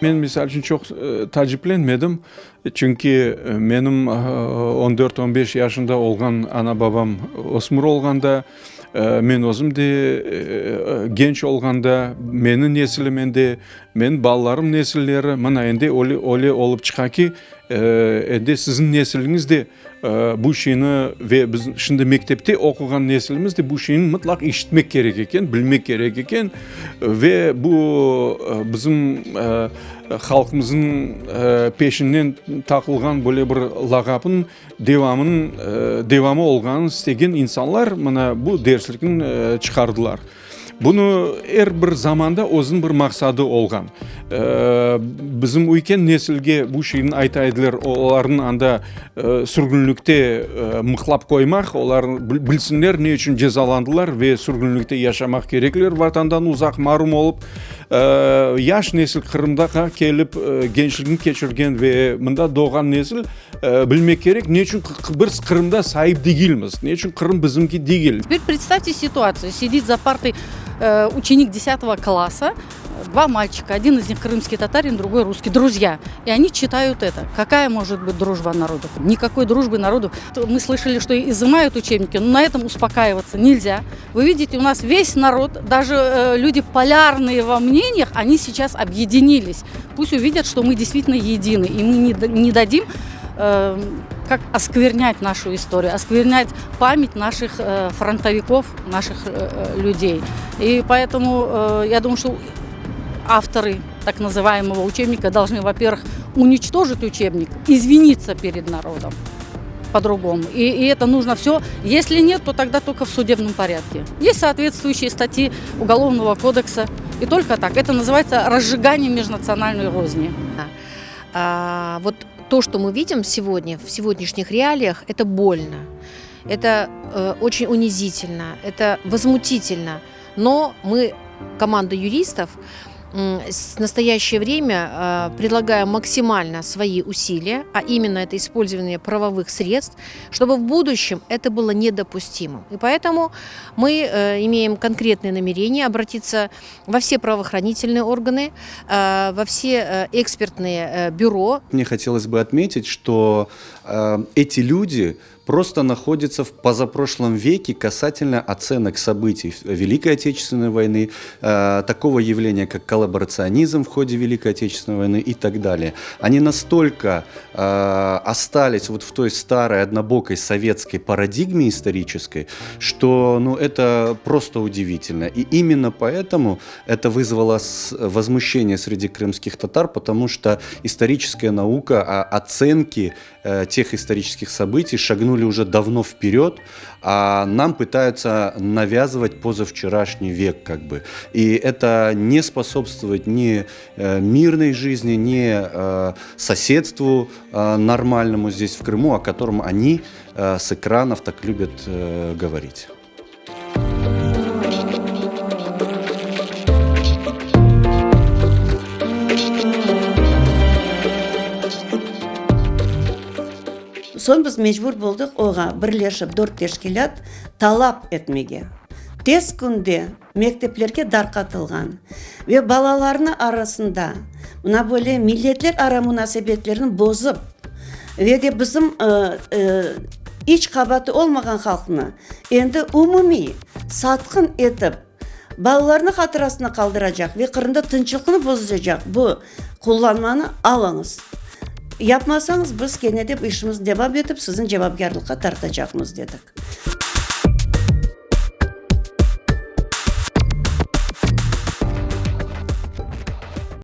Men misal üçün çox təcrübələnmədim. Çünki mənim 14-15 yaşında olğan ana babam osmur olğanda, men özüm də genç olğanda, mənim nesilim endi, men ballarım nesilləri mana endi öyle olub çıxa ki, endi sizin nesiliniz de bu şeyini ve biz şimdi mektepte okuyan nesilimiz de bu şeyin mutlak işitmek gerek eken, bilmek gerek eken ve bu bizim halkımızın peşinden takılgan böyle bir lagapın devamı olgan istegen insanlar mana bu derslikten çıkardılar. Bunu her bir zamanda özün bir maksadı olgan. Bizim uyken nesilge bu şeyin aytaydılar, onların anda sürgünlükte mıhlap koymak, onlar bilsinler ne için cezalandılar ve sürgünlükte yaşamak gerekler. Vatandan uzak marum olup yaş nesil Kırım'da gelip gençliğini geçirgen ve mında doğan nesil bilmek gerek. Ne için biz Kırım'da sahip değiliz? Ne için Kırım bizimki değil? Теперь представьте ситуацию. Сидит за партой ученик 10 класса, два мальчика, один из них крымский татарин, другой русский, друзья. И они читают это. Какая может быть дружба народов? Никакой дружбы народов. Мы слышали, что изымают учебники, но на этом успокаиваться нельзя. Вы видите, у нас весь народ, даже люди полярные во мнениях, они сейчас объединились. Пусть увидят, что мы действительно едины, и мы не дадим как осквернять нашу историю, осквернять память наших фронтовиков, наших людей. И поэтому я думаю, что авторы так называемого учебника должны, во-первых, уничтожить учебник, извиниться перед народом по-другому. И это нужно все. Если нет, то тогда только в судебном порядке. Есть соответствующие статьи Уголовного кодекса. И только так. Это называется разжигание межнациональной розни. Вот то, что мы видим сегодня, в сегодняшних реалиях, это больно, это очень унизительно, это возмутительно. Но мы, команда юристов, в настоящее время предлагаем максимально свои усилия, а именно это использование правовых средств, чтобы в будущем это было недопустимым. И поэтому мы имеем конкретные намерения обратиться во все правоохранительные органы, во все экспертные бюро. Мне хотелось бы отметить, что эти люди просто находится в позапрошлом веке касательно оценок событий Великой Отечественной войны, такого явления, как коллаборационизм в ходе Великой Отечественной войны и так далее. Они настолько остались вот в той старой однобокой советской парадигме исторической, что это просто удивительно. И именно поэтому это вызвало возмущение среди крымских татар, потому что историческая наука, оценки тех исторических событий шагнули уже давно вперед, а нам пытаются навязывать позавчерашний век как бы. И это не способствует ни мирной жизни, ни соседству нормальному здесь в Крыму, о котором они с экранов так любят говорить. Сон біз мecbur болдық оға бірлешіп 4 тешкілат талап етмеге. Тез күнде мектеплерге дарқатылған. Ve балаларының арасында мына бөле миллетлер ара мунасебеттерін бозып, ve de bizim iç қабаты olmagan халқыны енді umumi сатқын етіп, балаларының қатырасына қалдырacak ve қырында тынчылқыны бозылacak bu kullanmanı alınız. Yapmazsanız biz gene de işimiz devam edip sizin cevapkarlıkka tartacağımız dedik.